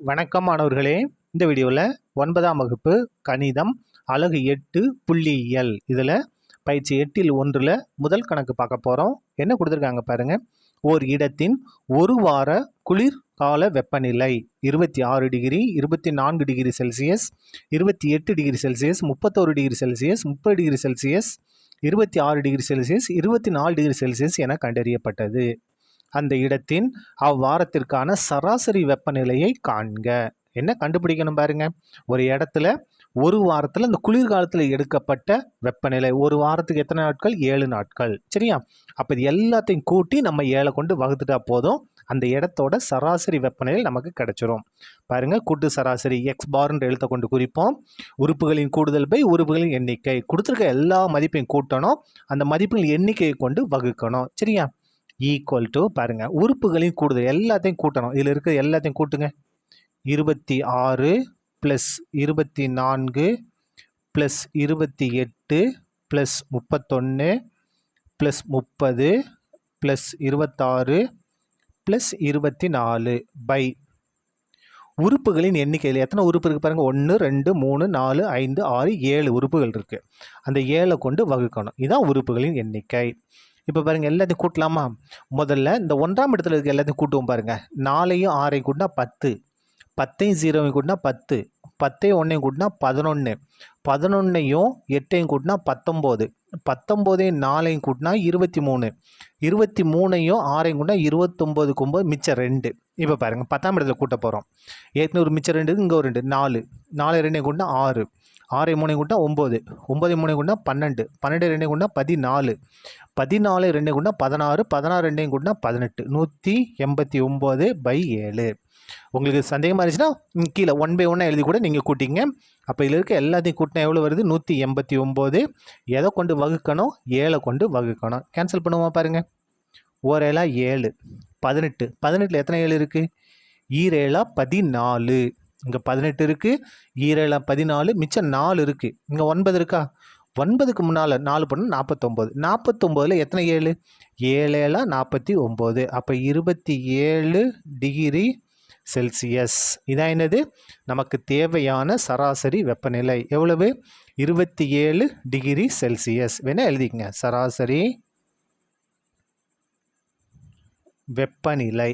வணக்கம் மாணவர்களே. இந்த வீடியோவில் 9ஆம் வகுப்பு கணிதம் அலகு 8 புள்ளியியல் இதில் பயிற்சி 8இல் 1 முதல் கணக்கு பார்க்க போகிறோம். என்ன கொடுத்துருக்காங்க பாருங்கள். ஓர் இடத்தின் ஒரு வார குளிர்கால வெப்பநிலை 26 degree, 24 degree Celsius, 28 degree Celsius, 31 degree Celsius, 30 degree Celsius, 26 degree Celsius, 24 degree Celsius என கண்டறியப்பட்டது. அந்த இடத்தின் அவ்வாரத்திற்கான சராசரி வெப்பநிலையை காண்க. என்ன கண்டுபிடிக்கணும் பாருங்க. ஒரு இடத்துல ஒரு வாரத்தில் இந்த குளிர்காலத்தில் எடுக்கப்பட்ட வெப்பநிலை, ஒரு வாரத்துக்கு எத்தனை நாட்கள்? 7 நாட்கள். சரியா? அப்போ இது எல்லாத்தையும் கூட்டி நம்ம 7 கொண்டு வகுத்துட்டா போதும், அந்த இடத்தோட சராசரி வெப்பநிலை நமக்கு கிடைச்சிரும். பாருங்க, கூட்டு சராசரி எக்ஸ் பார்ன்ற எழுத்தை கொண்டு குறிப்போம். உறுப்புகளின் கூடுதல் பை உறுப்புகளின் எண்ணிக்கை. கொடுத்துருக்க எல்லா மதிப்பையும் கூட்டணும், அந்த மதிப்புகளின் எண்ணிக்கையை கொண்டு வகுக்கணும். சரியா? ஈக்குவல் டு பாருங்க, உறுப்புகளின் கூடுதல் எல்லாத்தையும் கூட்டணும். இதில் இருக்கிற எல்லாத்தையும் கூட்டுங்க. 26 + 24 + 28 + 31 + 30 + 26 + 24 பை உறுப்புகளின் எண்ணிக்கையில் எத்தனை உறுப்பு இருக்குது பாருங்க. 1 2 3 4 5 6 7 உறுப்புகள் இருக்குது. அந்த 7 கொண்டு வகுக்கணும். இதுதான் உறுப்புகளின் எண்ணிக்கை. இப்போ பாருங்கள், எல்லாத்தையும் கூட்டலாமா? முதல்ல இந்த 1ஆம் இடத்துல இருக்க எல்லாத்தையும் கூட்டுவோம் பாருங்கள். 4ஐயும் 6ஐயும் கூட்டினா 10, 10ஐயும் 0ஐயும் கூட்டினா 10, 10ஐயும் 1ஐயும் கூட்டினா 11, 11ஐயும் 8ஐயும் கூட்டினா 19, 19ஐயும் 4ஐயும் கூட்டினா 23, 23ஐயும் 6ஐயும் கூட்டினா 29க்கு 9 மிச்சம் 2. இப்போ பாருங்கள், 10ஆம் இடத்துல கூட்ட போகிறோம். ஏற்கனவே ஒரு மிச்சம் 2, இங்கே ஒரு 2, 4, 4 2ஐயும் கூட்டினா 6, 6 3 கூட்டினா 9, 9 3 கூட்டினா 12, 12 2 கூட்டினா 14, 14 2 கூட்டினா 16, 16 2 கூட்டினா 18, 189/7. உங்களுக்கு சந்தேகமாக இருந்துச்சுன்னா கீழே 1 by 1 எழுதி கூட நீங்கள் கூட்டிங்க. அப்போ இதில் இருக்க எல்லாத்தையும் கூட்டினா எவ்வளோ வருது? 189. எதை கொண்டு வகுக்கணும்? 7 கொண்டு வகுக்கணும். கேன்சல் பண்ணுவோமா பாருங்கள். 1 7 7, 18, 18ல் எத்தனை 7 இருக்குது? 7 14. இங்கே 18 இருக்குது, 7 14, மிச்சம் 4 இருக்குது. இங்கே 9 இருக்கா? 9க்கு முன்னால் 4 பண்ணால் 49, 49ல் எத்தனை 7? 7 49. அப்போ 27 டிகிரி செல்சியஸ். இதான் என்னது? நமக்கு தேவையான சராசரி வெப்பநிலை எவ்வளவு? 27 டிகிரி செல்சியஸ். வேணால் எழுதிக்கங்க, சராசரி வெப்பநிலை.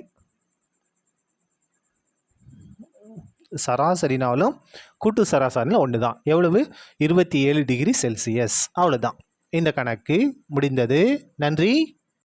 சராசரினாலும் கூட்டு சராசரினாலும் ஒன்று தான். எவ்வளவு? 27 டிகிரி செல்சியஸ். அவ்வளோதான். இந்த கணக்கு முடிந்தது. நன்றி.